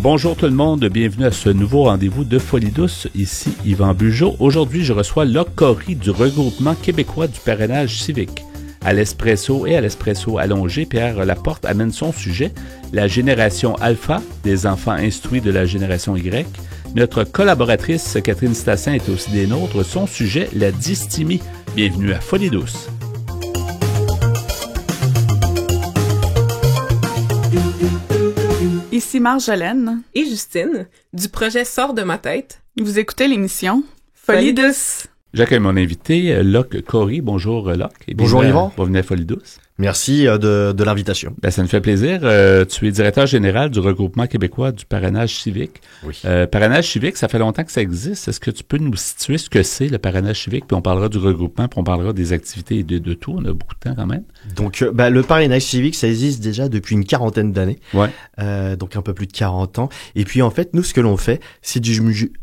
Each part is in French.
Bonjour tout le monde, bienvenue à ce nouveau rendez-vous de Folie douce. Ici Yvan Bugeaud. Aujourd'hui, je reçois Locke Corry du regroupement québécois du parrainage civique. À l'espresso et à l'espresso allongé, Pierre Laporte amène son sujet, la génération alpha, des enfants instruits de la génération Y. Notre collaboratrice Catherine Stassin est aussi des nôtres. Son sujet, la dysthymie. Bienvenue à Folie douce. Ici Marjolaine et Justine du projet Sors de ma tête. Vous écoutez l'émission Folie douce. J'accueille mon invité, Locke Corry. Bonjour Locke. Bonjour Yvan. Bienvenue à Folie douce. Merci de l'invitation. Ben, ça nous fait plaisir. Tu es directeur général du regroupement québécois du parrainage civique. Oui. Parrainage civique, ça fait longtemps que ça existe. Est-ce que tu peux nous situer ce que c'est le parrainage civique? Puis on parlera du regroupement, puis on parlera des activités et de tout. On a beaucoup de temps quand même. Donc, le parrainage civique, ça existe déjà depuis une quarantaine d'années. Ouais. Donc un peu plus de 40 ans. Et puis en fait, nous, ce que l'on fait, c'est du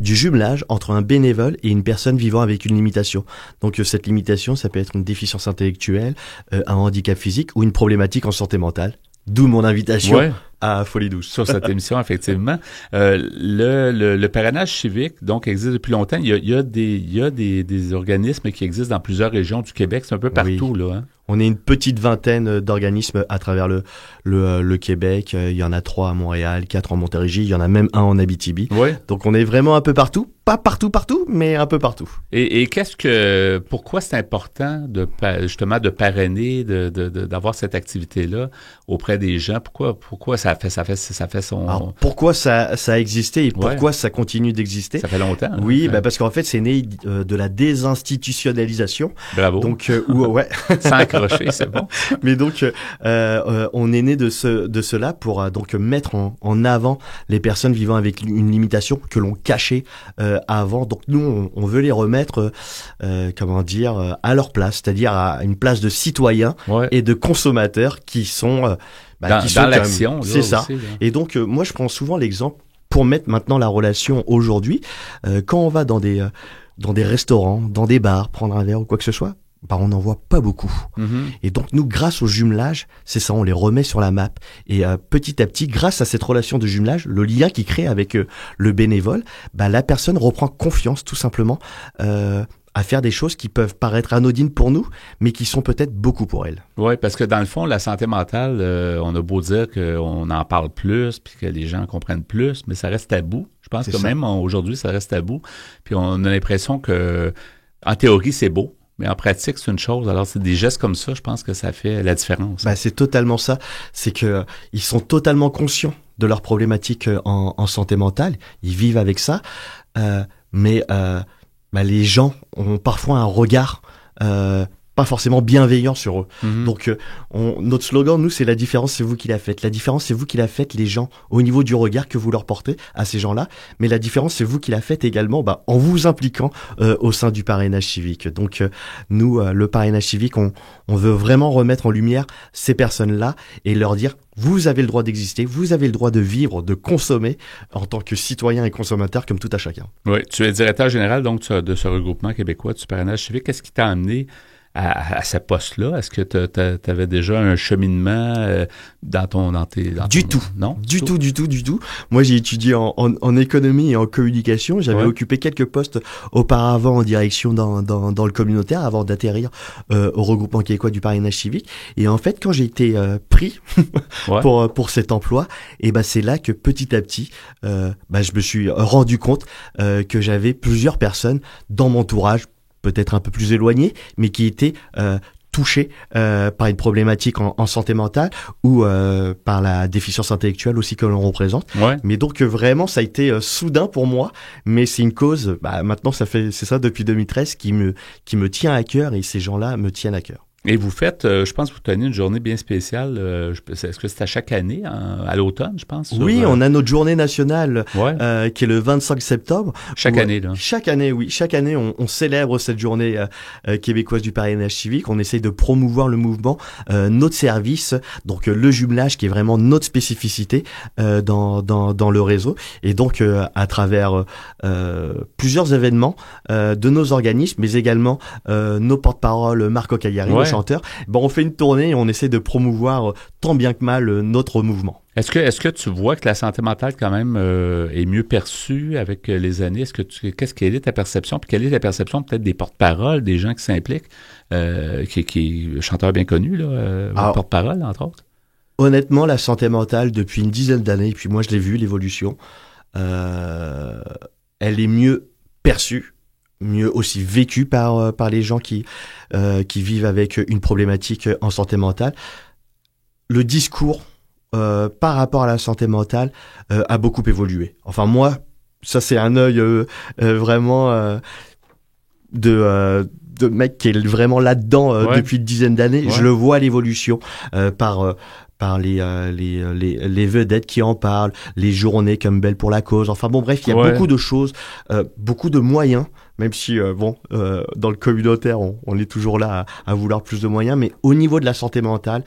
jumelage entre un bénévole et une personne vivant avec une limitation. Donc cette limitation, ça peut être une déficience intellectuelle, un handicap physique ou une problématique en santé mentale. D'où mon invitation à Folie douce. Sur cette émission, effectivement. Le parrainage civique, donc, existe depuis longtemps. Il y a des organismes qui existent dans plusieurs régions du Québec. C'est un peu partout, là. Hein? On est une petite vingtaine d'organismes à travers le Québec. Il y en a 3 à Montréal, 4 en Montérégie. Il y en a même un en Abitibi. Ouais. Donc, on est vraiment un peu partout. Pas partout, mais un peu partout. Et pourquoi c'est important justement de parrainer, d'avoir cette activité-là auprès des gens? Pourquoi ça fait son... Alors, pourquoi ça a existé et pourquoi ça continue d'exister? Ça fait longtemps. Oui, parce qu'en fait, c'est né de la désinstitutionnalisation. Bravo. Donc, Sans accrocher, c'est bon. Mais donc, on est né de cela pour donc mettre en avant les personnes vivant avec une limitation que l'on cachait avant. Donc nous, on veut les remettre, à leur place, c'est-à-dire à une place de citoyens et de consommateurs qui sont dans l'action. C'est ça. Aussi, et donc, moi, je prends souvent l'exemple pour mettre maintenant la relation aujourd'hui. Quand on va dans des restaurants, dans des bars, prendre un verre ou quoi que ce soit, on n'en voit pas beaucoup. Mm-hmm. Et donc nous, grâce au jumelage, c'est ça, on les remet sur la map. Et petit à petit, grâce à cette relation de jumelage, le lien qu'il crée avec le bénévole, la personne reprend confiance tout simplement à faire des choses qui peuvent paraître anodines pour nous, mais qui sont peut-être beaucoup pour elle. Oui, parce que dans le fond, la santé mentale, on a beau dire qu'on en parle plus, puis que les gens comprennent plus, mais ça reste tabou. Je pense que même aujourd'hui, ça reste tabou. Puis on a l'impression que, en théorie, c'est beau. Mais en pratique, c'est une chose. Alors, c'est des gestes comme ça, je pense que ça fait la différence. C'est totalement ça. C'est que ils sont totalement conscients de leurs problématiques en santé mentale. Ils vivent avec ça. Mais les gens ont parfois un regard pas forcément bienveillant sur eux. Mm-hmm. Donc, notre slogan, nous, c'est la différence, c'est vous qui la faites. La différence, c'est vous qui la faites, les gens, au niveau du regard que vous leur portez à ces gens-là. Mais la différence, c'est vous qui la faites également, en vous impliquant au sein du parrainage civique. Donc, nous, le parrainage civique, on veut vraiment remettre en lumière ces personnes-là et leur dire, vous avez le droit d'exister, vous avez le droit de vivre, de consommer en tant que citoyen et consommateur comme tout à chacun. Oui, tu es directeur général donc de ce regroupement québécois du parrainage civique. Qu'est-ce qui t'a amené à ce poste-là? Est-ce que tu avais déjà un cheminement Du tout. Non? Du tout. Moi, j'ai étudié en économie et en communication. J'avais occupé quelques postes auparavant en direction dans le communautaire avant d'atterrir au regroupement québécois du parrainage civique. Et en fait, quand j'ai été pris pour cet emploi, c'est là que petit à petit, je me suis rendu compte que j'avais plusieurs personnes dans mon entourage, peut-être un peu plus éloigné, mais qui était touché par une problématique en santé mentale ou par la déficience intellectuelle aussi que l'on représente. Ouais. Mais donc vraiment, ça a été soudain pour moi, mais c'est une cause, maintenant c'est ça depuis 2013 qui me tient à cœur et ces gens-là me tiennent à cœur. Et vous faites, je pense que vous tenez une journée bien spéciale. Est-ce que c'est à chaque année, à l'automne, je pense? Oui, on a notre journée nationale qui est le 25 septembre. Chaque année, là? Chaque année, oui. Chaque année, on célèbre cette journée québécoise du parrainage civique. On essaye de promouvoir le mouvement, notre service, donc le jumelage qui est vraiment notre spécificité dans le réseau. Et donc, à travers plusieurs événements de nos organismes, mais également nos porte-paroles Marco Cagliari, chanteurs. Bon, on fait une tournée et on essaie de promouvoir tant bien que mal notre mouvement. Est-ce que tu vois que la santé mentale quand même est mieux perçue avec les années? Quelle est ta perception? Puis quelle est la perception peut-être des porte-paroles, des gens qui s'impliquent, qui chanteurs bien connus, là, porte-parole, entre autres? Honnêtement, la santé mentale, depuis une dizaine d'années, et puis moi je l'ai vu, l'évolution, elle est mieux perçue, mieux aussi vécue par les gens qui vivent avec une problématique en santé mentale. Le discours par rapport à la santé mentale a beaucoup évolué. Enfin moi, ça c'est un œil vraiment de mec qui est vraiment là-dedans depuis une dizaine d'années. Ouais. Je le vois l'évolution par les vedettes qui en parlent, les journées comme Belle pour la cause. Enfin bon, bref, il y a beaucoup de choses, beaucoup de moyens, même si dans le communautaire, on est toujours là à vouloir plus de moyens, mais au niveau de la santé mentale,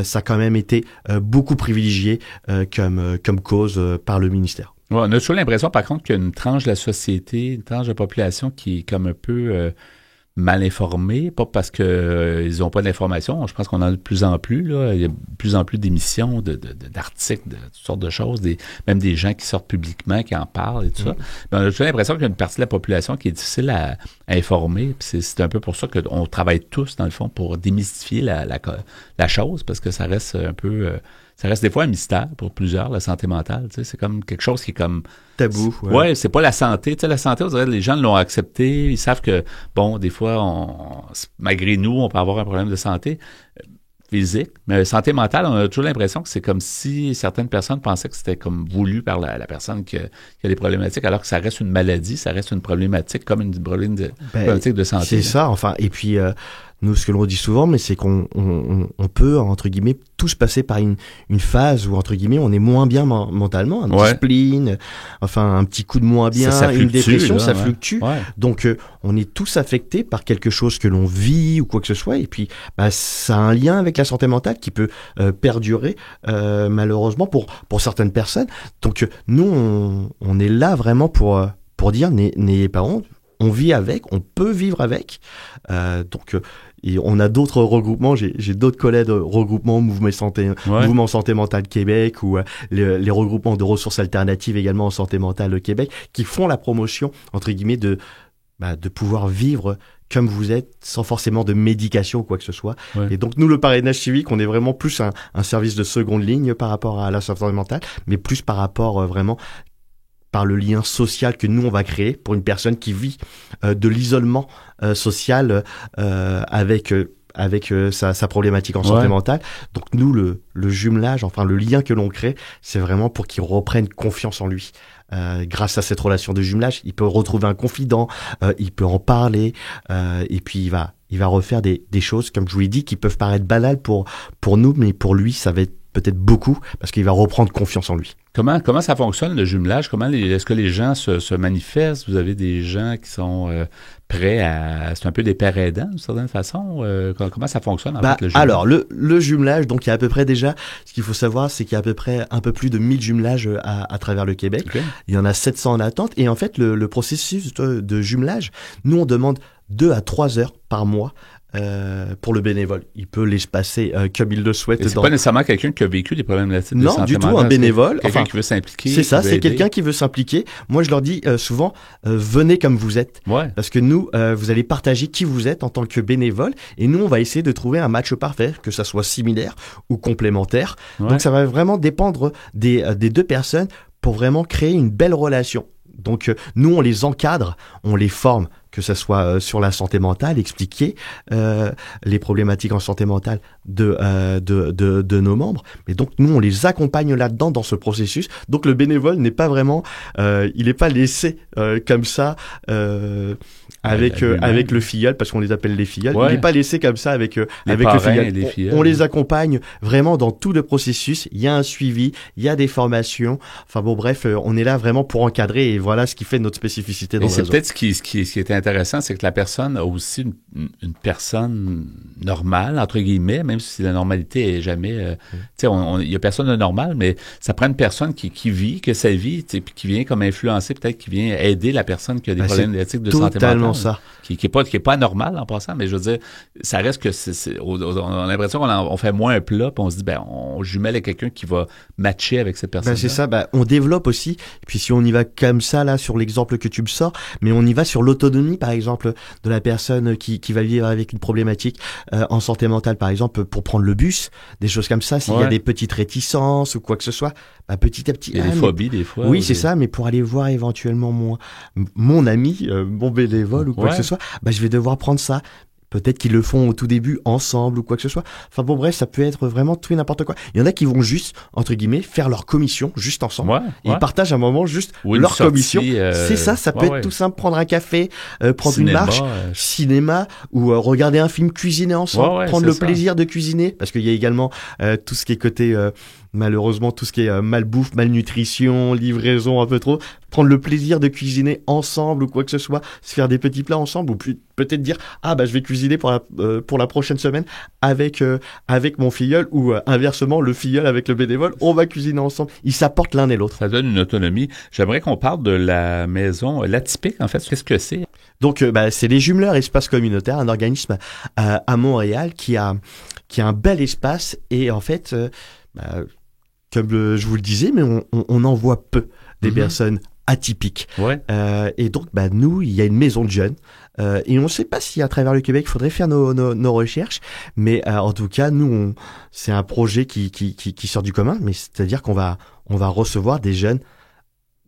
ça a quand même été beaucoup privilégié comme cause par le ministère. Ouais, on a toujours l'impression, par contre, qu'il y a une tranche de la société, une tranche de la population qui est comme un peu mal informés, pas parce que ils ont pas d'informations. Je pense qu'on en a de plus en plus, là. Il y a de plus en plus d'émissions, d'articles, de toutes sortes de choses, même des gens qui sortent publiquement, qui en parlent et tout ça. Mais on a toujours l'impression qu'il y a une partie de la population qui est difficile à informer. Puis c'est un peu pour ça qu'on travaille tous, dans le fond, pour démystifier la chose, parce que ça reste un peu... ça reste des fois un mystère pour plusieurs, la santé mentale. Tu sais, c'est comme quelque chose qui est comme... tabou. Ouais, c'est pas la santé. Tu sais, la santé, on dirait que les gens l'ont accepté. Ils savent que, bon, des fois, malgré nous, on peut avoir un problème de santé physique. Mais santé mentale, on a toujours l'impression que c'est comme si certaines personnes pensaient que c'était comme voulu par la personne qui a des problématiques, alors que ça reste une maladie, ça reste une problématique comme une problématique de santé. C'est ça, enfin. Et puis... nous, ce que l'on dit souvent, mais c'est qu'on peut, entre guillemets, tous passer par une phase où, entre guillemets, on est moins bien mentalement, un petit spleen, enfin, un petit coup de moins bien, ça fluctue, une dépression, là, ça fluctue. Ouais. Donc, on est tous affectés par quelque chose que l'on vit ou quoi que ce soit. Et puis, ça a un lien avec la santé mentale qui peut perdurer, malheureusement, pour certaines personnes. Donc, nous, on est là vraiment pour dire, n'ayez pas honte. On vit avec, on peut vivre avec. Et on a d'autres regroupements. J'ai d'autres collègues de regroupements Mouvement Santé Mentale Québec ou les regroupements de ressources alternatives également en santé mentale Québec qui font la promotion entre guillemets de pouvoir vivre comme vous êtes sans forcément de médication ou quoi que ce soit. Ouais. Et donc nous, le parrainage civique, on est vraiment plus un service de seconde ligne par rapport à la santé mentale, mais plus par rapport vraiment par le lien social que nous on va créer pour une personne qui vit de l'isolement social avec sa problématique en santé mentale. Donc nous le jumelage, enfin le lien que l'on crée, c'est vraiment pour qu'il reprenne confiance en lui. Grâce à cette relation de jumelage, il peut retrouver un confident, il peut en parler, et puis il va refaire des choses, comme je vous l'ai dit, qui peuvent paraître banales pour nous, mais pour lui ça va être peut-être beaucoup, parce qu'il va reprendre confiance en lui. Comment ça fonctionne, le jumelage? Est-ce que les gens se manifestent? Vous avez des gens qui sont prêts à... C'est un peu des pères aidants, d'une certaine façon? Comment ça fonctionne, en fait, le jumelage? Alors, le jumelage, donc il y a à peu près déjà... Ce qu'il faut savoir, c'est qu'il y a à peu près un peu plus de 1000 jumelages à travers le Québec. Okay. Il y en a 700 en attente. Et en fait, le processus de jumelage, nous, on demande 2 à 3 heures par mois pour le bénévole. Il peut l'espacer comme il le souhaite. Et c'est pas nécessairement quelqu'un qui a vécu des problèmes de santé mentale. Non, du tout, un bénévole. Quelqu'un qui veut s'impliquer. C'est ça, c'est quelqu'un qui veut s'impliquer. Moi, je leur dis souvent, venez comme vous êtes. Ouais. Parce que nous, vous allez partager qui vous êtes en tant que bénévole. Et nous, on va essayer de trouver un match parfait, que ça soit similaire ou complémentaire. Ouais. Donc, ça va vraiment dépendre des 2 personnes pour vraiment créer une belle relation. Donc, nous, on les encadre, on les forme, que ce soit sur la santé mentale, expliquer les problématiques en santé mentale de nos membres. Mais donc, nous, on les accompagne là-dedans, dans ce processus. Donc, le bénévole n'est pas vraiment... il n'est pas laissé comme ça avec le filleul, parce qu'on les appelle les filleuls. Ouais. Il n'est pas laissé comme ça avec le filleul. On les accompagne vraiment dans tout le processus. Il y a un suivi, il y a des formations. Enfin bon, bref, on est là vraiment pour encadrer, et voilà ce qui fait notre spécificité dans le réseau. Et c'est peut-être ce qui est intéressant, c'est que la personne a aussi une personne normale, entre guillemets, même si la normalité est jamais... tu sais, il y a personne de normal, mais ça prend une personne qui vit, que sa vie, puis qui vient comme influencer, peut-être qui vient aider la personne qui a des problèmes d'éthique de santé mentale. Totalement ça. Qui est pas anormal en passant, mais je veux dire, ça reste que on a l'impression qu'on fait moins un plat, puis on se dit, on jumelle avec quelqu'un qui va matcher avec cette personne. C'est ça, on développe aussi, et puis si on y va comme ça, là, sur l'exemple que tu me sors, mais on y va sur l'autonomie, par exemple, de la personne qui va vivre avec une problématique en santé mentale, par exemple, pour prendre le bus, des choses comme ça, s'il y a des petites réticences ou quoi que ce soit, petit à petit. Il y a des phobies, des fois. Oui, c'est ça, mais pour aller voir éventuellement mon ami, mon bénévole ou quoi que ce soit, je vais devoir prendre ça. Peut-être qu'ils le font au tout début ensemble ou quoi que ce soit. Enfin bon, bref, ça peut être vraiment tout et n'importe quoi. Il y en a qui vont juste, entre guillemets, faire leur commission juste ensemble. Et ils partagent un moment juste leur commission. C'est ça peut être tout simple, prendre un café, prendre une marche, cinéma, ou regarder un film, cuisiner ensemble, prendre le plaisir de cuisiner. Parce qu'il y a également tout ce qui est côté... malheureusement, tout ce qui est malbouffe, malnutrition, livraison un peu trop, prendre le plaisir de cuisiner ensemble ou quoi que ce soit, se faire des petits plats ensemble, ou peut-être dire je vais cuisiner pour la prochaine semaine avec mon filleul, ou inversement le filleul avec le bénévole, on va cuisiner ensemble. Ils s'apportent l'un et l'autre. Ça donne une autonomie. J'aimerais qu'on parle de la maison l'Atypique, en fait. Qu'est-ce que c'est? Donc c'est les Jumeleurs Espace Communautaire, un organisme à Montréal qui a un bel espace, et en fait comme je vous le disais, mais on en voit peu des personnes atypiques. Et donc, nous, il y a une maison de jeunes. Et on ne sait pas si à travers le Québec, il faudrait faire nos recherches. Mais en tout cas, nous, c'est un projet qui sort du commun. Mais c'est-à-dire qu'on va recevoir des jeunes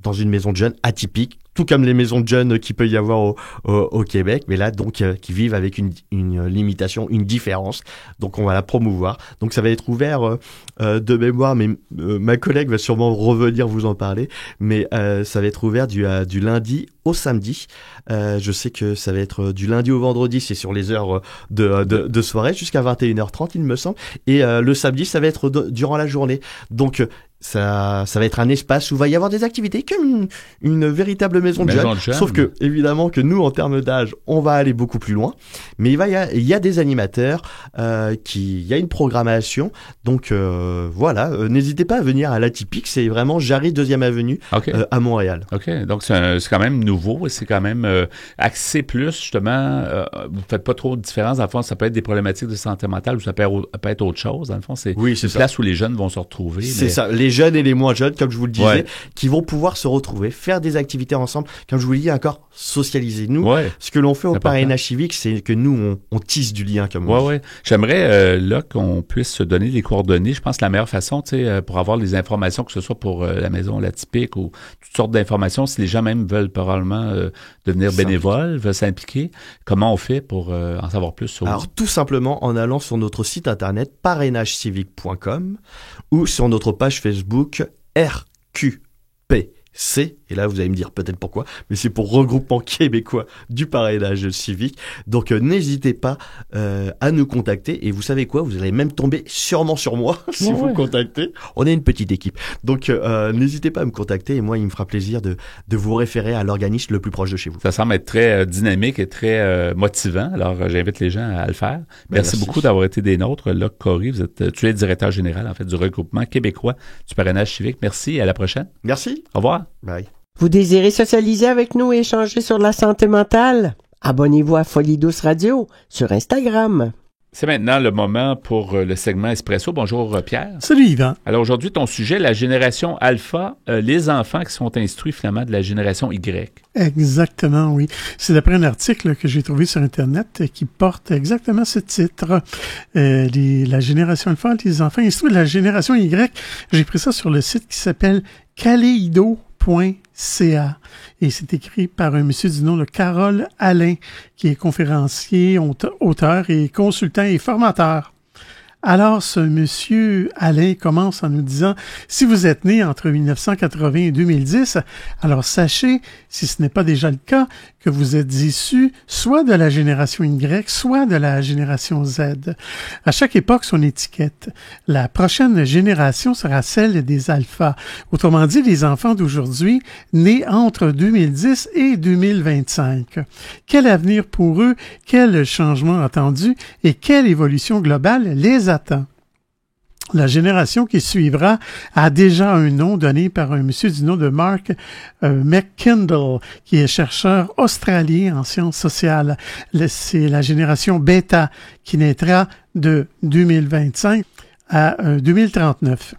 dans une maison de jeunes atypique, tout comme les maisons de jeunes qu'il peut y avoir au Québec, mais là donc qui vivent avec une limitation, une différence. Donc on va la promouvoir. Donc ça va être ouvert de mémoire, mais ma collègue va sûrement revenir vous en parler. Mais ça va être ouvert du lundi au samedi. Je sais que ça va être du lundi au vendredi, c'est sur les heures de soirée jusqu'à 21h30 il me semble. Et le samedi ça va être durant la journée. Donc ça va être un espace où va y avoir des activités comme une véritable maison de jeunes. Sauf que, évidemment, que nous, en termes d'âge, on va aller beaucoup plus loin. Mais il y a des animateurs, il y a une programmation. Donc, n'hésitez pas à venir à l'Atypique. C'est vraiment Jarry 2e Avenue, à Montréal. OK. Donc, c'est quand même nouveau. C'est quand même axé plus, justement. Vous faites pas trop de différence. Dans le fond, ça peut être des problématiques de santé mentale ou ça peut être autre chose. Dans le fond, c'est une place où les jeunes vont se retrouver. C'est ça. Les jeunes et les moins jeunes, comme je vous le disais, qui vont pouvoir se retrouver, faire des activités ensemble, comme je vous le dis encore, socialiser. Nous, ce que l'on fait au parrainage civique, c'est que nous, on tisse du lien, comme on dit. J'aimerais, là, qu'on puisse se donner les coordonnées. Je pense que la meilleure façon, tu sais, pour avoir les informations, que ce soit pour la maison l'Atypique ou toutes sortes d'informations, si les gens même veulent probablement devenir bénévoles, veulent s'impliquer, comment on fait pour en savoir plus sur Alors, tout simplement en allant sur notre site internet parrainagecivique.com ou sur notre page Facebook RQPC. Et là, vous allez me dire peut-être pourquoi, mais c'est pour Regroupement québécois du parrainage civique. Donc, n'hésitez pas à nous contacter. Et vous savez quoi? Vous allez même tomber sûrement sur moi si vous me contactez. On est une petite équipe. Donc, n'hésitez pas à me contacter. Et moi, il me fera plaisir de vous référer à l'organisme le plus proche de chez vous. Ça semble être très dynamique et très motivant. Alors, j'invite les gens à le faire. Merci beaucoup d'avoir été des nôtres. Locke Corry, tu es directeur général, en fait, du Regroupement québécois du parrainage civique. Merci et à la prochaine. Merci. Au revoir. Bye. Vous désirez socialiser avec nous et échanger sur la santé mentale? Abonnez-vous à Folie Douce Radio sur Instagram. C'est maintenant le moment pour le segment Espresso. Bonjour Pierre. Salut Yvan. Alors aujourd'hui, ton sujet, la génération alpha, les enfants qui sont instruits finalement de la génération Y. Exactement, oui. C'est d'après un article que j'ai trouvé sur Internet qui porte exactement ce titre. La génération alpha, les enfants instruits de la génération Y. J'ai pris ça sur le site qui s'appelle Kaleido.ca et c'est écrit par un monsieur du nom de Carole Alain, qui est conférencier, auteur et consultant et formateur. Alors, ce monsieur Alain commence en nous disant « Si vous êtes né entre 1980 et 2010, alors sachez, si ce n'est pas déjà le cas, que vous êtes issu soit de la génération Y, soit de la génération Z. À chaque époque, son étiquette. La prochaine génération sera celle des alphas. Autrement dit, les enfants d'aujourd'hui, nés entre 2010 et 2025. Quel avenir pour eux, quel changement attendu et quelle évolution globale les attend? La génération qui suivra a déjà un nom donné par un monsieur du nom de Mark McKindle, qui est chercheur australien en sciences sociales. C'est la génération bêta qui naîtra de 2025 à 2039.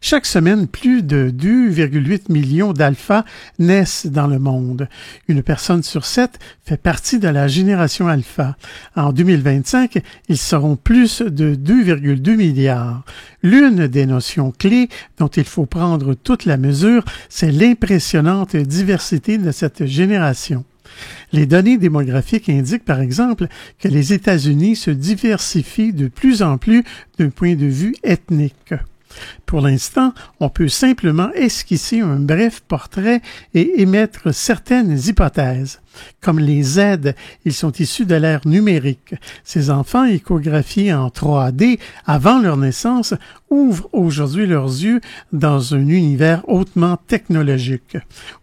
Chaque semaine, plus de 2,8 millions d'alphas naissent dans le monde. Une personne sur 7 fait partie de la génération alpha. En 2025, ils seront plus de 2,2 milliards. L'une des notions clés dont il faut prendre toute la mesure, c'est l'impressionnante diversité de cette génération. Les données démographiques indiquent, par exemple, que les États-Unis se diversifient de plus en plus d'un point de vue ethnique. Pour l'instant, on peut simplement esquisser un bref portrait et émettre certaines hypothèses. Comme les Z, ils sont issus de l'ère numérique. Ces enfants échographiés en 3D avant leur naissance ouvrent aujourd'hui leurs yeux dans un univers hautement technologique.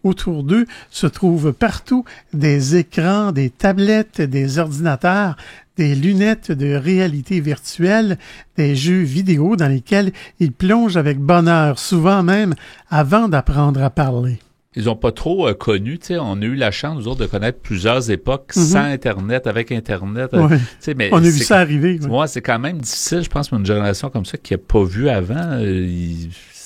Autour d'eux se trouvent partout des écrans, des tablettes, des ordinateurs, des lunettes de réalité virtuelle, des jeux vidéo dans lesquels ils plongent avec bonheur, souvent même avant d'apprendre à parler. Ils n'ont pas trop connu, tu sais, on a eu la chance, nous autres, de connaître plusieurs époques sans Internet, avec Internet. Ouais. Mais on a vu ça arriver. Ouais, c'est quand même difficile, je pense, pour une génération comme ça qui n'a pas vu avant.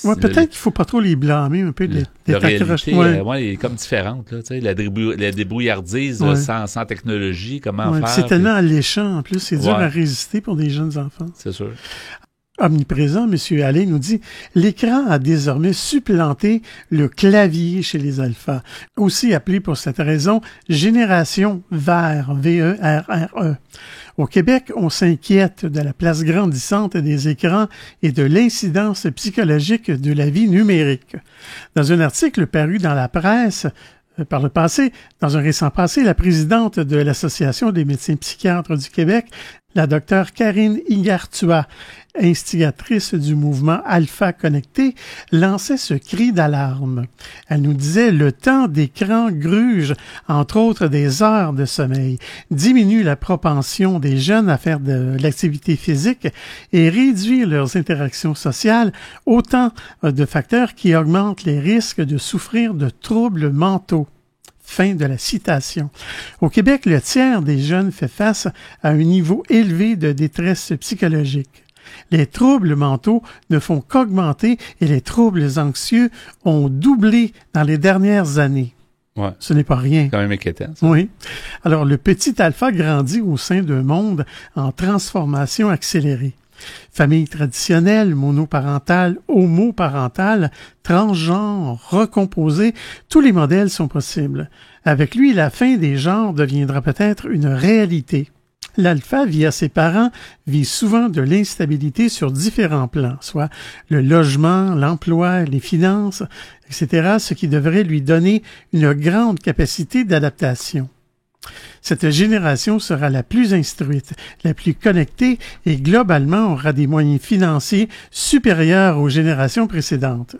Peut-être qu'il ne faut pas trop les blâmer un peu. La réalité est comme différente. Là, la débrouillardise sans technologie, comment faire. C'est tellement alléchant en plus, c'est dur à résister pour des jeunes enfants. C'est sûr. Omniprésent, M. Allais nous dit « L'écran a désormais supplanté le clavier chez les alphas, aussi appelé pour cette raison « génération vert », V-E-R-R-E. Au Québec, on s'inquiète de la place grandissante des écrans et de l'incidence psychologique de la vie numérique. Dans un article paru dans la presse, par le passé, dans un récent passé, la présidente de l'Association des médecins psychiatres du Québec, la docteure Karine Igartua, instigatrice du mouvement Alpha Connecté, lançait ce cri d'alarme. Elle nous disait « Le temps d'écran gruge, entre autres des heures de sommeil, diminue la propension des jeunes à faire de l'activité physique et réduit leurs interactions sociales, autant de facteurs qui augmentent les risques de souffrir de troubles mentaux. » Fin de la citation. Au Québec, le tiers des jeunes fait face à un niveau élevé de détresse psychologique. Les troubles mentaux ne font qu'augmenter et les troubles anxieux ont doublé dans les dernières années. Ouais. Ce n'est pas rien. Quand même inquiétant. Ça. Oui. Alors, le petit alpha grandit au sein d'un monde en transformation accélérée. Famille traditionnelle, monoparentale, homoparentale, transgenre, recomposée, tous les modèles sont possibles. Avec lui, la fin des genres deviendra peut-être une réalité. L'alpha, via ses parents, vit souvent de l'instabilité sur différents plans, soit le logement, l'emploi, les finances, etc., ce qui devrait lui donner une grande capacité d'adaptation. Cette génération sera la plus instruite, la plus connectée et globalement aura des moyens financiers supérieurs aux générations précédentes.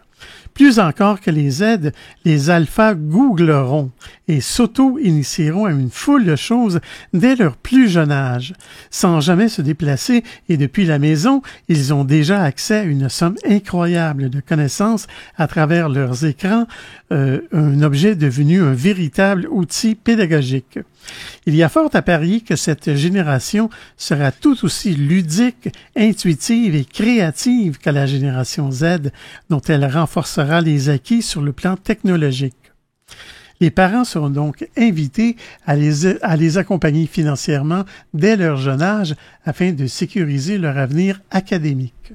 Plus encore que les Z, les alphas googleront et s'auto-initieront à une foule de choses dès leur plus jeune âge. Sans jamais se déplacer et depuis la maison, ils ont déjà accès à une somme incroyable de connaissances à travers leurs écrans, un objet devenu un véritable outil pédagogique. Il y a fort à parier que cette génération sera tout aussi ludique, intuitive et créative que la génération Z, dont elle renforcera les acquis sur le plan technologique. Les parents seront donc invités à les accompagner financièrement dès leur jeune âge afin de sécuriser leur avenir académique.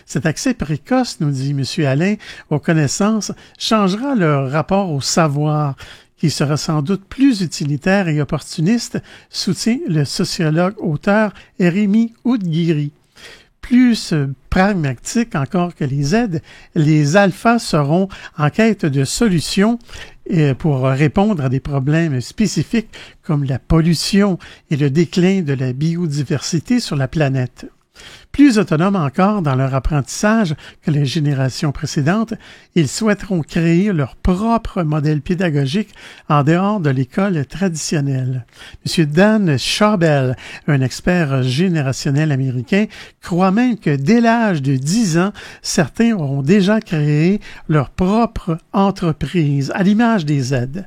Cet accès précoce, nous dit M. Alain, aux connaissances changera leur rapport au savoir, qui sera sans doute plus utilitaire et opportuniste, soutient le sociologue-auteur Rémi Oudghiri. Plus pragmatique encore que les Z, les alphas seront en quête de solutions pour répondre à des problèmes spécifiques comme la pollution et le déclin de la biodiversité sur la planète. Plus autonomes encore dans leur apprentissage que les générations précédentes, ils souhaiteront créer leur propre modèle pédagogique en dehors de l'école traditionnelle. M. Dan Schawbel, un expert générationnel américain, croit même que dès l'âge de 10 ans, certains auront déjà créé leur propre entreprise, à l'image des Z.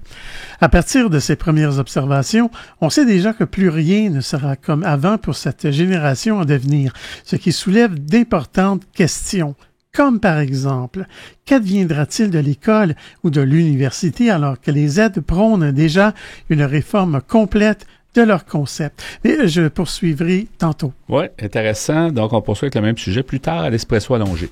À partir de ces premières observations, on sait déjà que plus rien ne sera comme avant pour cette génération en devenir, ce qui soulève d'importantes questions, comme par exemple, qu'adviendra-t-il de l'école ou de l'université alors que les Z prônent déjà une réforme complète de leur concept? Mais je poursuivrai tantôt. Oui, intéressant. Donc, on poursuit avec le même sujet plus tard à l'Espresso allongé.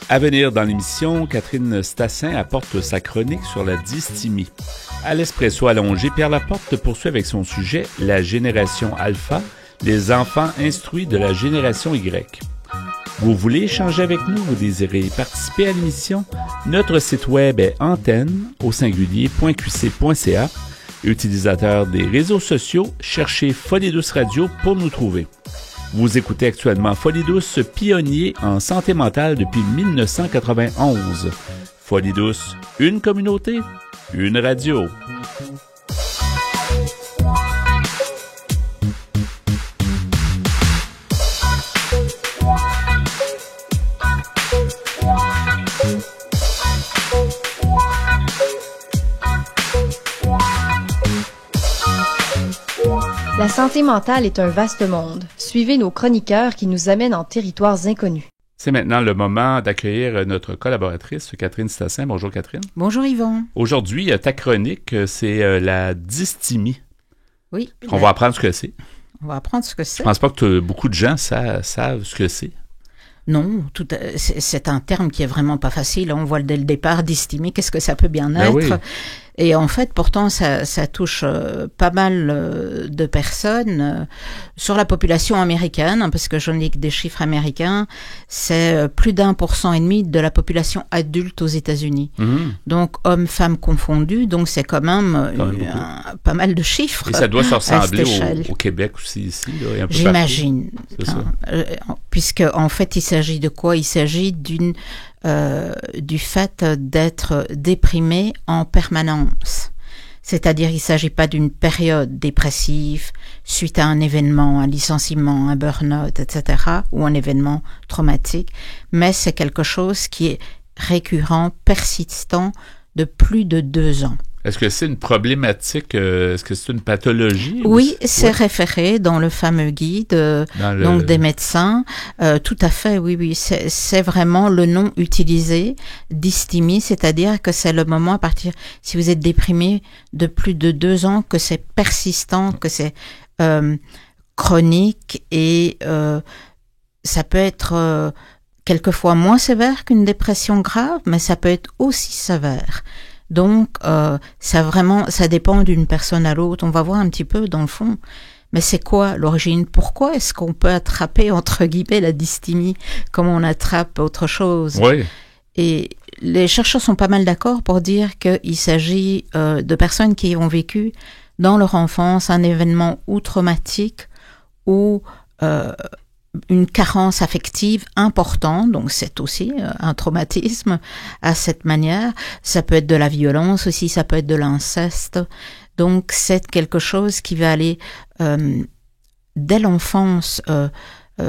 À venir dans l'émission, Catherine Stassin apporte sa chronique sur la dysthymie. À l'Espresso allongé, Pierre Laporte poursuit avec son sujet « La génération alpha, les enfants instruits de la génération Y ». Vous voulez échanger avec nous? Vous désirez participer à l'émission? Notre site web est antenne.qc.ca. Utilisateur des réseaux sociaux, cherchez Folie Douce Radio pour nous trouver. Vous écoutez actuellement Folie Douce, pionnier en santé mentale depuis 1991. Folie Douce, une communauté, une radio. La santé mentale est un vaste monde. Suivez nos chroniqueurs qui nous amènent en territoires inconnus. C'est maintenant le moment d'accueillir notre collaboratrice, Catherine Stassin. Bonjour Catherine. Bonjour Yvon. Aujourd'hui, ta chronique, c'est la dysthymie. Oui. On va apprendre ce que c'est. On va apprendre ce que c'est. Je pense pas que beaucoup de gens savent ce que c'est. Non, c'est un terme qui est vraiment pas facile. On voit dès le départ, dysthymie, qu'est-ce que ça peut bien être? Oui. Et en fait, pourtant, ça touche pas mal de personnes sur la population américaine, parce que je n'ai que des chiffres américains, c'est plus d'1,5% de la population adulte aux États-Unis. Mmh. Donc, hommes, femmes confondus, donc c'est quand même pas mal de chiffres. Et ça doit se ressembler au Québec aussi, ici, là, un peu j'imagine. Partout. Puisque, en fait, il s'agit de quoi? Il s'agit du fait d'être déprimé en permanence. C'est-à-dire, il ne s'agit pas d'une période dépressive suite à un événement, un licenciement, un burn-out, etc., ou un événement traumatique, mais c'est quelque chose qui est récurrent, persistant, de plus de 2 ans. Est-ce que c'est une problématique, est-ce que c'est une pathologie? Oui, c'est référé dans le fameux guide donc des médecins. Tout à fait, oui. C'est vraiment le nom utilisé, dysthymie, c'est-à-dire que c'est le moment à partir, si vous êtes déprimé de plus de 2 ans, que c'est persistant, que c'est chronique et ça peut être quelquefois moins sévère qu'une dépression grave, mais ça peut être aussi sévère. Donc, ça dépend d'une personne à l'autre. On va voir un petit peu dans le fond. Mais c'est quoi l'origine? Pourquoi est-ce qu'on peut attraper, entre guillemets, la dysthymie comme on attrape autre chose? Oui. Et les chercheurs sont pas mal d'accord pour dire qu'il s'agit de personnes qui ont vécu dans leur enfance un événement ou traumatique ou une carence affective importante, donc c'est aussi un traumatisme à cette manière. Ça peut être de la violence aussi, ça peut être de l'inceste. Donc c'est quelque chose qui va aller dès l'enfance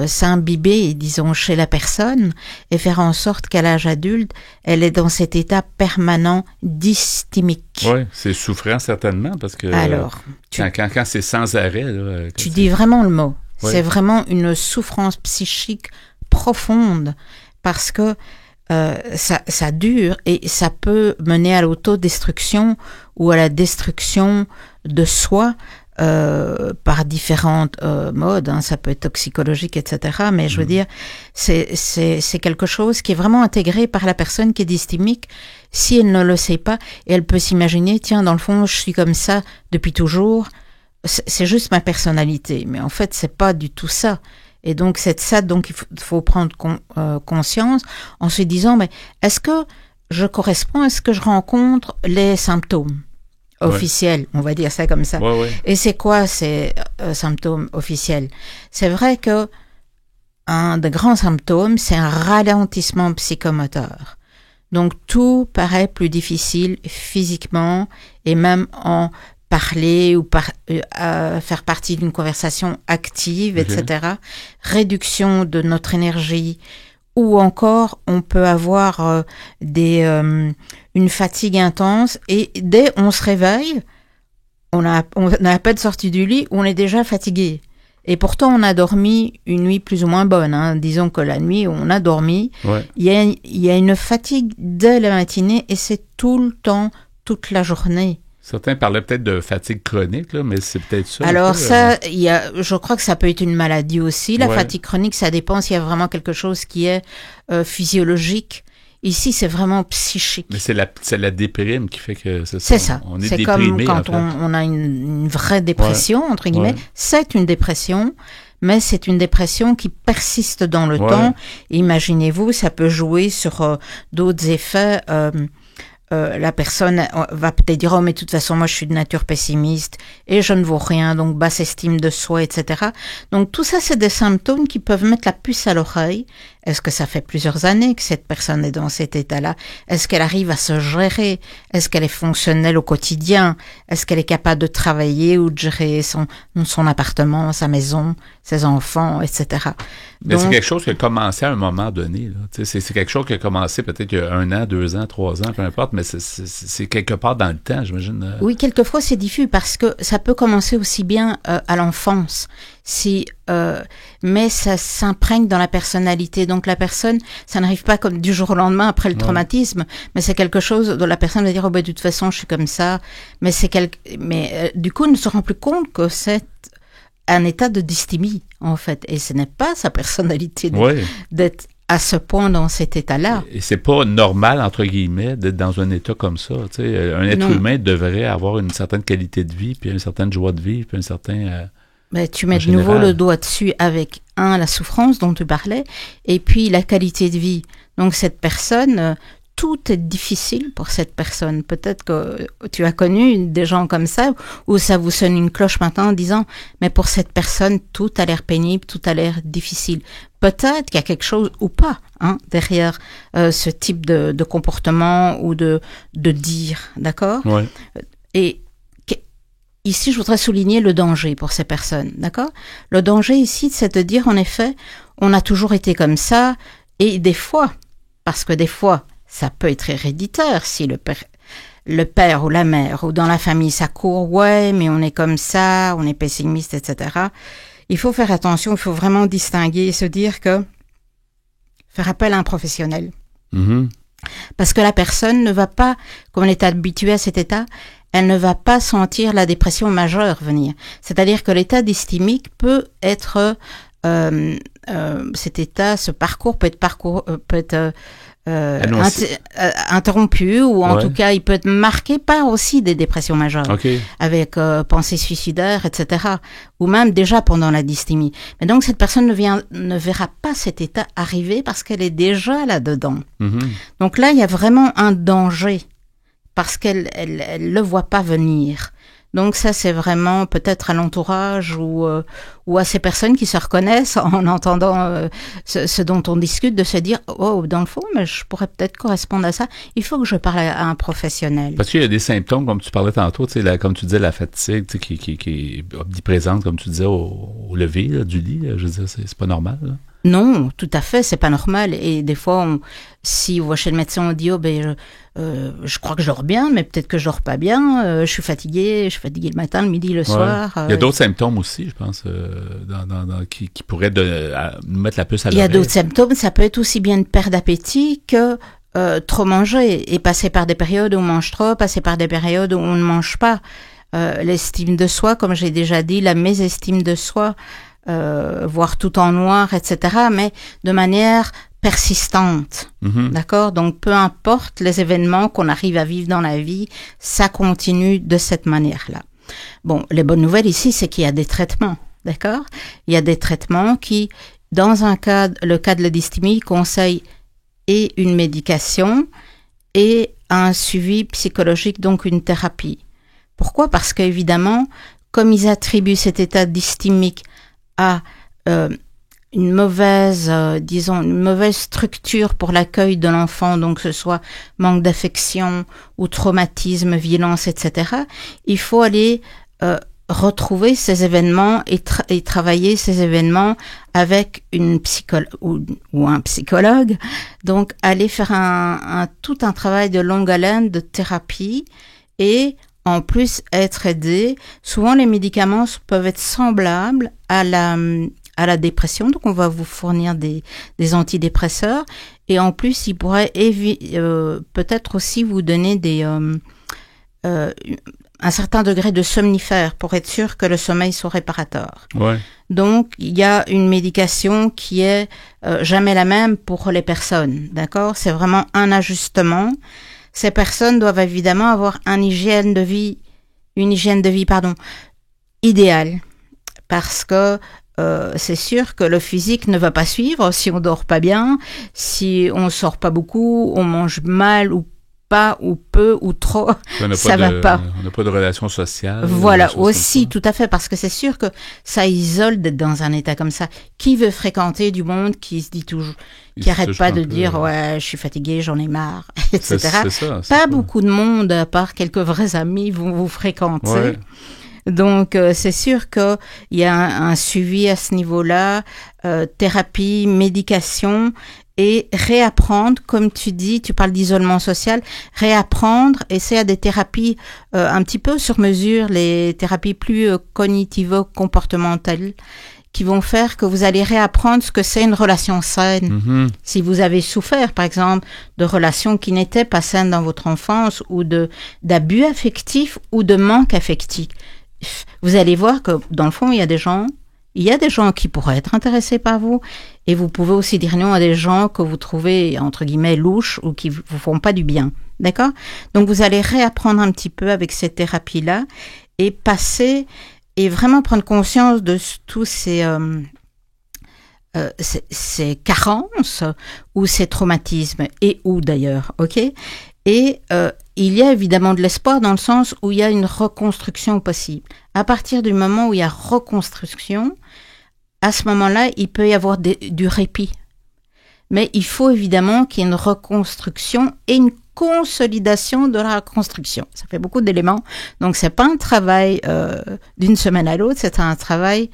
s'imbiber, disons, chez la personne et faire en sorte qu'à l'âge adulte, elle est dans cet état permanent dysthymique. Oui, c'est souffrant certainement parce que alors, quand c'est sans arrêt. Là, tu dis vraiment le mot. Ouais. C'est vraiment une souffrance psychique profonde parce que ça dure et ça peut mener à l'autodestruction ou à la destruction de soi par différentes modes, hein, ça peut être toxicologique, etc. Mais je veux dire, c'est quelque chose qui est vraiment intégré par la personne qui est dysthymique, si elle ne le sait pas, et elle peut s'imaginer, tiens, dans le fond, je suis comme ça depuis toujours, c'est juste ma personnalité. Mais en fait, c'est pas du tout ça. Et donc, c'est ça, donc il faut prendre conscience en se disant, mais est-ce que je corresponds, est-ce que je rencontre les symptômes officiels, on va dire ça comme ça. Et c'est quoi ces symptômes officiels? C'est vrai que un des grands symptômes, c'est un ralentissement psychomoteur. Donc tout paraît plus difficile physiquement et même en parler ou faire partie d'une conversation active, etc. Réduction de notre énergie. Ou encore, on peut avoir une fatigue intense et dès on se réveille, on a à peine sorti du lit, on est déjà fatigué. Et pourtant, on a dormi une nuit plus ou moins bonne. Hein. Disons que la nuit, on a dormi. Il y a une fatigue dès la matinée et c'est tout le temps, toute la journée. Certains parlaient peut-être de fatigue chronique, là, mais c'est peut-être ça. Alors je crois que ça peut être une maladie aussi. La fatigue chronique, ça dépend s'il y a vraiment quelque chose qui est physiologique. Ici, c'est vraiment psychique. Mais c'est la déprime qui fait que c'est ça. On est déprimé, comme quand on a une vraie dépression, entre guillemets. C'est une dépression, mais c'est une dépression qui persiste dans le temps. Imaginez-vous, ça peut jouer sur d'autres effets. La personne va peut-être dire « Oh, mais de toute façon, moi, je suis de nature pessimiste et je ne vaux rien, donc basse estime de soi, etc. » Donc, tout ça, c'est des symptômes qui peuvent mettre la puce à l'oreille. Est-ce que ça fait plusieurs années que cette personne est dans cet état-là? Est-ce qu'elle arrive à se gérer? Est-ce qu'elle est fonctionnelle au quotidien? Est-ce qu'elle est capable de travailler ou de gérer son appartement, sa maison, ses enfants, etc.? Mais donc, c'est quelque chose qui a commencé à un moment donné. Là. C'est quelque chose qui a commencé peut-être il y a 1 an, 2 ans, 3 ans, peu importe, mais c'est quelque part dans le temps, j'imagine. Oui, quelquefois c'est diffus parce que ça peut commencer aussi bien à l'enfance. Mais ça s'imprègne dans la personnalité. Donc la personne, ça n'arrive pas comme du jour au lendemain après le traumatisme, mais c'est quelque chose dont la personne va dire oh ben de toute façon je suis comme ça. Mais du coup, on ne se rend plus compte que c'est un état de dysthymie en fait, et ce n'est pas sa personnalité d'être à ce point dans cet état-là. Et c'est pas normal, entre guillemets, d'être dans un état comme ça. Tu sais, un être humain devrait avoir une certaine qualité de vie, puis une certaine joie de vivre, puis un certain... tu mets de nouveau le doigt dessus avec, la souffrance dont tu parlais, et puis la qualité de vie. Donc cette personne, tout est difficile pour cette personne. Peut-être que tu as connu des gens comme ça, où ça vous sonne une cloche maintenant en disant « Mais pour cette personne, tout a l'air pénible, tout a l'air difficile. » Peut-être qu'il y a quelque chose ou pas derrière ce type de comportement ou de dire, d'accord? Et ici, je voudrais souligner le danger pour ces personnes, d'accord? Le danger ici, c'est de dire, en effet, on a toujours été comme ça, et des fois, parce que des fois, ça peut être héréditaire, si le père ou la mère, ou dans la famille, ça court, ouais, mais on est comme ça, on est pessimiste, etc. Il faut faire attention, il faut vraiment distinguer et se dire que faire appel à un professionnel. Parce que la personne ne va pas, comme elle est habituée à cet état, elle ne va pas sentir la dépression majeure venir. C'est-à-dire que l'état dysthymique peut être, cet état, ce parcours peut être interrompu, ou en tout cas, il peut être marqué par aussi des dépressions majeures, avec pensées suicidaires, etc. Ou même déjà pendant la dysthymie. Mais donc, cette personne ne verra pas cet état arriver parce qu'elle est déjà là-dedans. Donc là, il y a vraiment un danger parce qu'elle le voit pas venir. Donc ça, c'est vraiment peut-être à l'entourage ou à ces personnes qui se reconnaissent en entendant ce dont on discute, de se dire « Oh, dans le fond, mais je pourrais peut-être correspondre à ça. Il faut que je parle à un professionnel. » Parce qu'il y a des symptômes, comme tu parlais tantôt, comme tu disais, la fatigue qui est omniprésente, comme tu disais, au lever du lit. Je veux dire, c'est pas normal, là. Non, tout à fait, c'est pas normal. Et des fois, si on va chez le médecin, on dit oh je crois que je dors bien, mais peut-être que je dors pas bien. Je suis fatigué le matin, le midi, le soir. Il y a d'autres symptômes aussi, je pense, qui pourraient nous mettre la puce à l'oreille. Il y a d'autres symptômes. Ça peut être aussi bien une perte d'appétit que trop manger, et passer par des périodes où on mange trop, passer par des périodes où on ne mange pas. l'estime de soi, comme j'ai déjà dit, la mésestime de soi, voir tout en noir, etc., mais de manière persistante. D'accord? Donc, peu importe les événements qu'on arrive à vivre dans la vie, ça continue de cette manière-là. Bon, les bonnes nouvelles ici, c'est qu'il y a des traitements. D'accord? Il y a des traitements qui, dans le cas de la dysthymie, conseillent et une médication et un suivi psychologique, donc une thérapie. Pourquoi? Parce qu'évidemment, comme ils attribuent cet état dysthymique à une mauvaise structure pour l'accueil de l'enfant, donc que ce soit manque d'affection ou traumatisme, violence, etc., il faut aller retrouver ces événements et travailler ces événements avec une psychologue ou un psychologue. Donc, aller faire tout un travail de longue haleine de thérapie et en plus être aidé. Souvent, les médicaments peuvent être semblables à la dépression. Donc, on va vous fournir des antidépresseurs. Et en plus, ils pourraient peut-être aussi vous donner un certain degré de somnifère pour être sûr que le sommeil soit réparateur. Ouais. Donc, il y a une médication qui est jamais la même pour les personnes, d'accord? C'est vraiment un ajustement. Ces personnes doivent évidemment avoir une hygiène de vie, idéale, parce que c'est sûr que le physique ne va pas suivre si on dort pas bien, si on sort pas beaucoup, on mange mal ou pas, ou peu, ou trop, ça va pas. On n'a pas de relation sociale. Voilà, aussi, tout à fait, parce que c'est sûr que ça isole d'être dans un état comme ça. Qui veut fréquenter du monde qui se dit toujours, qui arrête pas de dire, ouais, je suis fatigué, j'en ai marre, etc. Pas beaucoup de monde, à part quelques vrais amis, vont vous fréquenter. Ouais. Donc, c'est sûr qu'il y a un suivi à ce niveau-là, thérapie, médication, et réapprendre, comme tu dis, tu parles d'isolement social, réapprendre, et c'est à des thérapies un petit peu sur mesure, les thérapies plus cognitivo-comportementales, qui vont faire que vous allez réapprendre ce que c'est une relation saine. Si vous avez souffert, par exemple, de relations qui n'étaient pas saines dans votre enfance, ou d'abus affectifs, ou de manque affectif, vous allez voir que, dans le fond, il y a des gens qui pourraient être intéressés par vous, et vous pouvez aussi dire non à des gens que vous trouvez, entre guillemets, louches ou qui vous font pas du bien. D'accord? Donc, vous allez réapprendre un petit peu avec cette thérapie-là et passer et vraiment prendre conscience de tous ces carences ou ces traumatismes, et où d'ailleurs, ok? Et il y a évidemment de l'espoir dans le sens où il y a une reconstruction possible. À partir du moment où il y a reconstruction, à ce moment-là, il peut y avoir du répit. Mais il faut évidemment qu'il y ait une reconstruction et une consolidation de la reconstruction. Ça fait beaucoup d'éléments. Donc, c'est pas un travail d'une semaine à l'autre, c'est un travail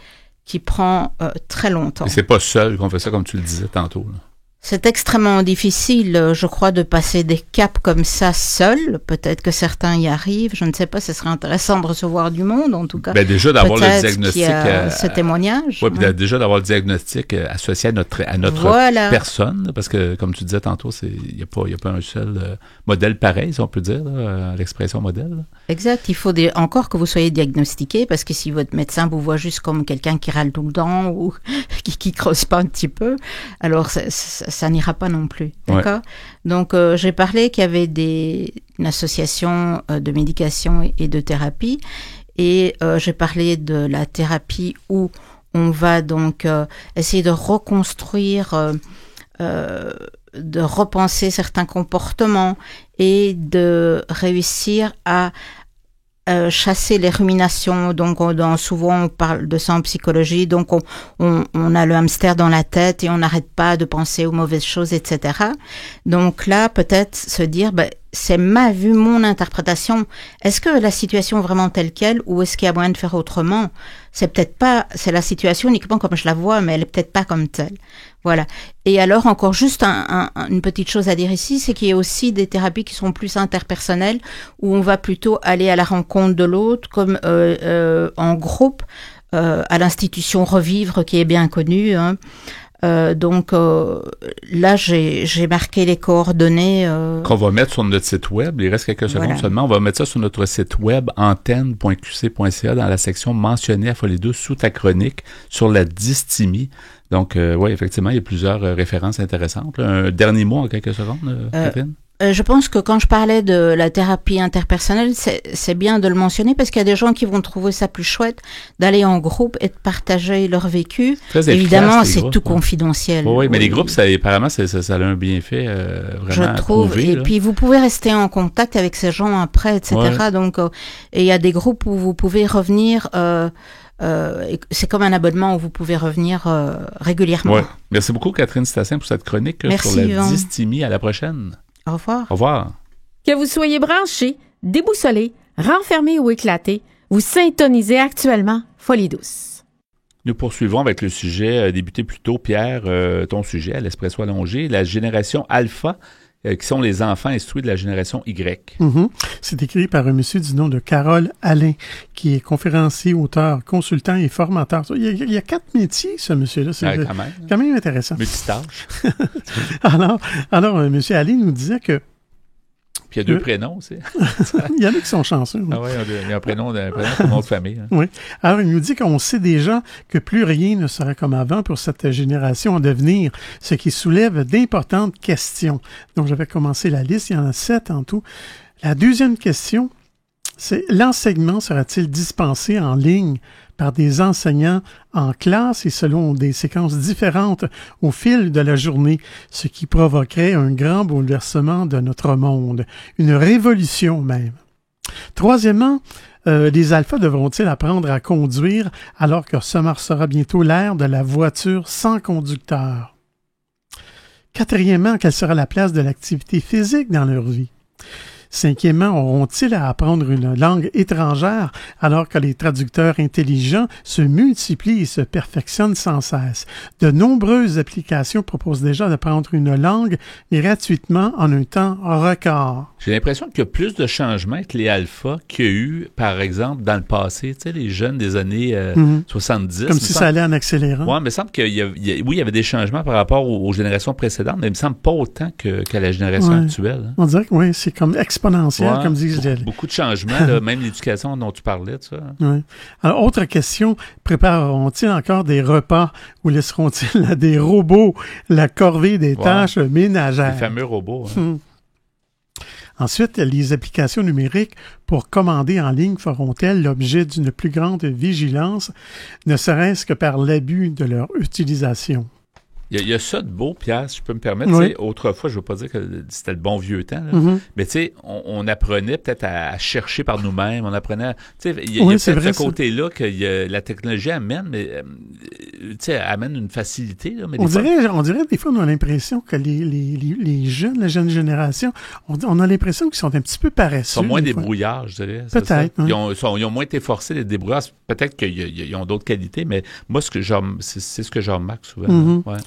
qui prend très longtemps. Et c'est pas seul qu'on fait ça, comme tu le disais tantôt, là. C'est extrêmement difficile, je crois, de passer des caps comme ça seul. Peut-être que certains y arrivent. Je ne sais pas, ce serait intéressant de recevoir du monde, en tout cas. Ben déjà d'avoir le diagnostic. Ce témoignage. Oui, puis déjà d'avoir le diagnostic associé à notre voilà. personne. Parce que, comme tu disais tantôt, il n'y a pas un seul modèle pareil, si on peut dire, là, l'expression modèle. Là. Exact. Il faut encore que vous soyez diagnostiqué, parce que si votre médecin vous voit juste comme quelqu'un qui râle tout le temps ou qui creuse pas un petit peu, alors ça n'ira pas non plus, d'accord? Ouais. Donc, j'ai parlé qu'il y avait une association de médication et de thérapie, et j'ai parlé de la thérapie où on va donc essayer de reconstruire, de repenser certains comportements et de réussir à chasser les ruminations. Donc, souvent, on parle de ça en psychologie. Donc, on a le hamster dans la tête et on n'arrête pas de penser aux mauvaises choses, etc. Donc là, peut-être se dire, c'est ma vue, mon interprétation. Est-ce que la situation est vraiment telle quelle, ou est-ce qu'il y a moyen de faire autrement? C'est peut-être pas, c'est la situation uniquement comme je la vois, mais elle est peut-être pas comme telle. Voilà. Et alors, encore juste une petite chose à dire ici, c'est qu'il y a aussi des thérapies qui sont plus interpersonnelles, où on va plutôt aller à la rencontre de l'autre, comme en groupe, à l'institution Revivre, qui est bien connue, hein. Donc là, j'ai marqué les coordonnées. Qu'on va mettre sur notre site web. Il reste quelques secondes seulement. On va mettre ça sur notre site web antenne.qc.ca dans la section mentionnée à Folie Douce sous ta chronique sur la dysthymie. Donc, oui, effectivement, il y a plusieurs références intéressantes. Un dernier mot en quelques secondes, Catherine? Je pense que quand je parlais de la thérapie interpersonnelle, c'est bien de le mentionner parce qu'il y a des gens qui vont trouver ça plus chouette d'aller en groupe et de partager leur vécu. Très Évidemment, efficace, c'est tout confidentiel. Oui, mais les groupes, apparemment, ça a un bienfait vraiment je trouve. Prouvé, et puis, vous pouvez rester en contact avec ces gens après, etc. Ouais. Donc, et il y a des groupes où vous pouvez revenir... c'est comme un abonnement où vous pouvez revenir régulièrement. Ouais. Merci beaucoup, Catherine Stassin, pour cette chronique sur la dysthymie. À la prochaine. Au revoir. Au revoir. Que vous soyez branché, déboussolé, renfermé ou éclaté, vous syntonisez actuellement Folie Douce. Nous poursuivons avec le sujet débuté plus tôt, Pierre, ton sujet à l'Espresso allongé, la génération alpha, qui sont les enfants instruits de la génération Y. Mm-hmm. C'est écrit par un monsieur du nom de Carole Alain, qui est conférencier, auteur, consultant et formateur. Il y a 4 métiers, ce monsieur-là. C'est quand même intéressant. Multitâche. alors, monsieur Alain nous disait que... Puis il y a 2 prénoms aussi. Il y en a qui sont chanceux. Ah oui, il y a un prénom pour notre famille. Hein. Oui. Alors, il nous dit qu'on sait déjà que plus rien ne sera comme avant pour cette génération en devenir, ce qui soulève d'importantes questions. Donc, j'avais commencé la liste, il y en a 7 en tout. La deuxième question, c'est l'enseignement sera-t-il dispensé en ligne par des enseignants en classe et selon des séquences différentes au fil de la journée, ce qui provoquerait un grand bouleversement de notre monde, une révolution même. Troisièmement, les alphas devront-ils apprendre à conduire alors que s'amorcera bientôt l'ère de la voiture sans conducteur? Quatrièmement, quelle sera la place de l'activité physique dans leur vie? Cinquièmement, auront-ils à apprendre une langue étrangère alors que les traducteurs intelligents se multiplient et se perfectionnent sans cesse? De nombreuses applications proposent déjà d'apprendre une langue gratuitement en un temps record. J'ai l'impression qu'il y a plus de changements avec les alphas qu'il y a eu, par exemple, dans le passé, tu sais, les jeunes des années 70. Comme si ça allait en accélérant. Oui, mais il me semble qu'il y avait des changements par rapport aux générations précédentes, mais il me semble pas autant qu'à la génération actuelle. Hein. On dirait que oui, c'est comme exponentiel, comme disent beaucoup de changements, là, même l'éducation dont tu parlais, tu sais. Oui. Alors, autre question, prépareront-ils encore des repas ou laisseront-ils à des robots la corvée des tâches ménagères? Les fameux robots. Hein. Ensuite, les applications numériques pour commander en ligne feront-elles l'objet d'une plus grande vigilance, ne serait-ce que par l'abus de leur utilisation? Il y a ça de beau, Pierre, si je peux me permettre. Oui. Autrefois, je ne veux pas dire que c'était le bon vieux temps, là, mais tu sais, on apprenait peut-être à chercher par nous-mêmes, on apprenait... Il y a peut-être ce côté-là que la technologie amène, mais amène une facilité. Là, mais on dirait des fois, on a l'impression que les jeunes, la jeune génération, on a l'impression qu'ils sont un petit peu paresseux. Ils sont moins débrouillards, je dirais. Peut-être. Ils ont moins été forcés d'être débrouillards. Peut-être qu'ils ont d'autres qualités, mais moi, c'est ce que je remarque souvent. Mm-hmm. Ouais.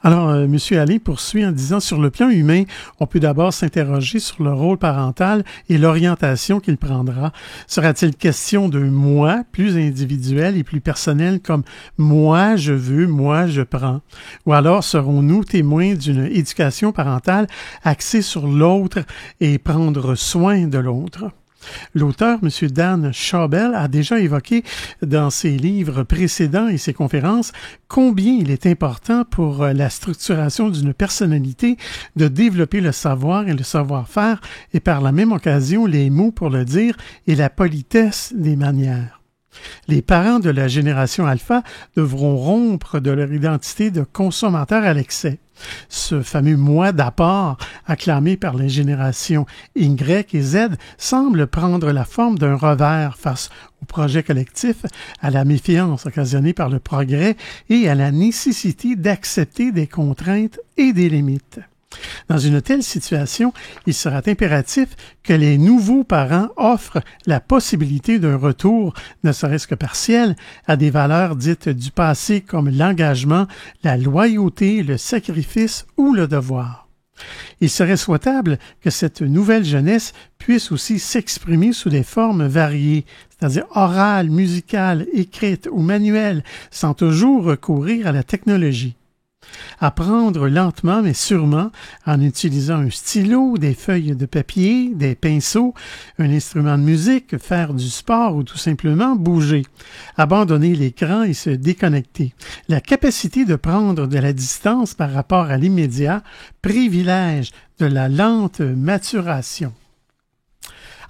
Alors, M. Allais poursuit en disant, sur le plan humain, on peut d'abord s'interroger sur le rôle parental et l'orientation qu'il prendra. Sera-t-il question de moi, plus individuel et plus personnel, comme moi je veux, moi je prends? Ou alors serons-nous témoins d'une éducation parentale axée sur l'autre et prendre soin de l'autre? L'auteur, M. Dan Schawbel, a déjà évoqué dans ses livres précédents et ses conférences combien il est important pour la structuration d'une personnalité de développer le savoir et le savoir-faire et par la même occasion les mots pour le dire et la politesse des manières. Les parents de la génération alpha devront rompre de leur identité de consommateurs à l'excès. Ce fameux moi d'apport, acclamé par les générations Y et Z, semble prendre la forme d'un revers face au projet collectif, à la méfiance occasionnée par le progrès et à la nécessité d'accepter des contraintes et des limites. Dans une telle situation, il sera impératif que les nouveaux parents offrent la possibilité d'un retour, ne serait-ce que partiel, à des valeurs dites du passé comme l'engagement, la loyauté, le sacrifice ou le devoir. Il serait souhaitable que cette nouvelle jeunesse puisse aussi s'exprimer sous des formes variées, c'est-à-dire orales, musicales, écrites ou manuelles, sans toujours recourir à la technologie. Apprendre lentement mais sûrement en utilisant un stylo, des feuilles de papier, des pinceaux, un instrument de musique, faire du sport ou tout simplement bouger. Abandonner l'écran et se déconnecter. La capacité de prendre de la distance par rapport à l'immédiat, privilège de la lente maturation.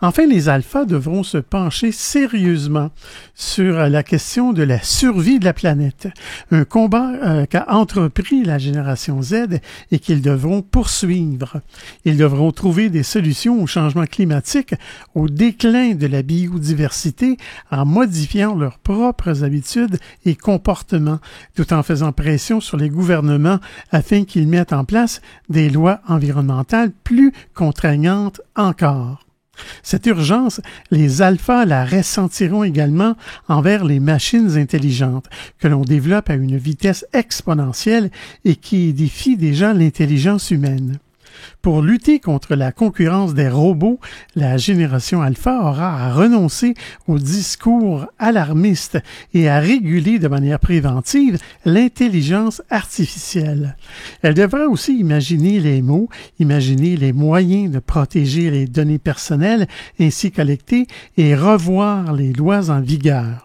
Enfin, les alphas devront se pencher sérieusement sur la question de la survie de la planète, un combat qu'a entrepris la génération Z et qu'ils devront poursuivre. Ils devront trouver des solutions au changement climatique, au déclin de la biodiversité, en modifiant leurs propres habitudes et comportements, tout en faisant pression sur les gouvernements afin qu'ils mettent en place des lois environnementales plus contraignantes encore. Cette urgence, les alphas la ressentiront également envers les machines intelligentes que l'on développe à une vitesse exponentielle et qui défient déjà l'intelligence humaine. Pour lutter contre la concurrence des robots, la génération alpha aura à renoncer au discours alarmiste et à réguler de manière préventive l'intelligence artificielle. Elle devra aussi imaginer les mots, imaginer les moyens de protéger les données personnelles ainsi collectées et revoir les lois en vigueur.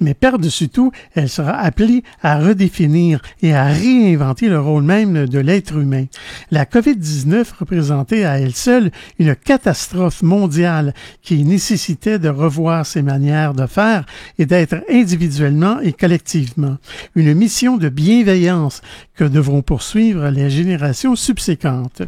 Mais par-dessus tout, elle sera appelée à redéfinir et à réinventer le rôle même de l'être humain. La COVID-19 représentait à elle seule une catastrophe mondiale qui nécessitait de revoir ses manières de faire et d'être individuellement et collectivement. Une mission de bienveillance que devront poursuivre les générations subséquentes.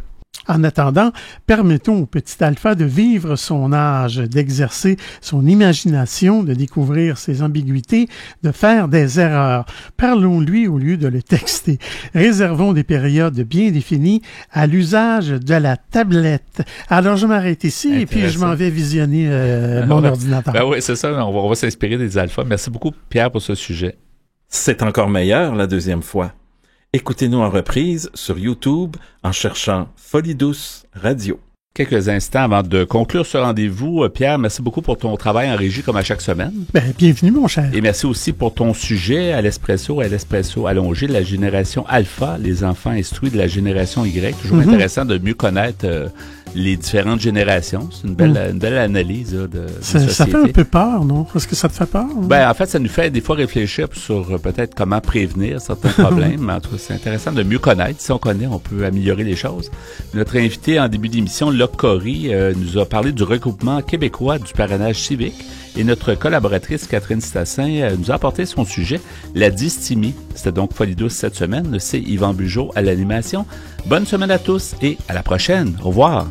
En attendant, permettons au petit alpha de vivre son âge, d'exercer son imagination, de découvrir ses ambiguïtés, de faire des erreurs. Parlons-lui au lieu de le texter. Réservons des périodes bien définies à l'usage de la tablette. Alors, je m'arrête ici et puis je m'en vais visionner mon ordinateur. Ben oui, c'est ça. On va s'inspirer des alphas. Merci beaucoup, Pierre, pour ce sujet. C'est encore meilleur la deuxième fois. Écoutez-nous en reprise sur YouTube en cherchant Folie Douce Radio. Quelques instants avant de conclure ce rendez-vous, Pierre, merci beaucoup pour ton travail en régie comme à chaque semaine. Bienvenue, mon cher. Et merci aussi pour ton sujet à l'espresso allongé, la génération alpha, les enfants instruits de la génération Y. Toujours intéressant de mieux connaître les différentes générations. C'est une belle analyse de société. Ça fait un peu peur, non? Est-ce que ça te fait peur? Ben, en fait, ça nous fait des fois réfléchir sur peut-être comment prévenir certains problèmes. En tout cas, c'est intéressant de mieux connaître. Si on connaît, on peut améliorer les choses. Notre invité en début d'émission, Locke Corry, nous a parlé du regroupement québécois du parrainage civique. Et notre collaboratrice, Catherine Stassin, nous a apporté son sujet, la dysthymie. C'était donc Folie Douce cette semaine. C'est Yvan Bugeaud à l'animation. Bonne semaine à tous et à la prochaine. Au revoir.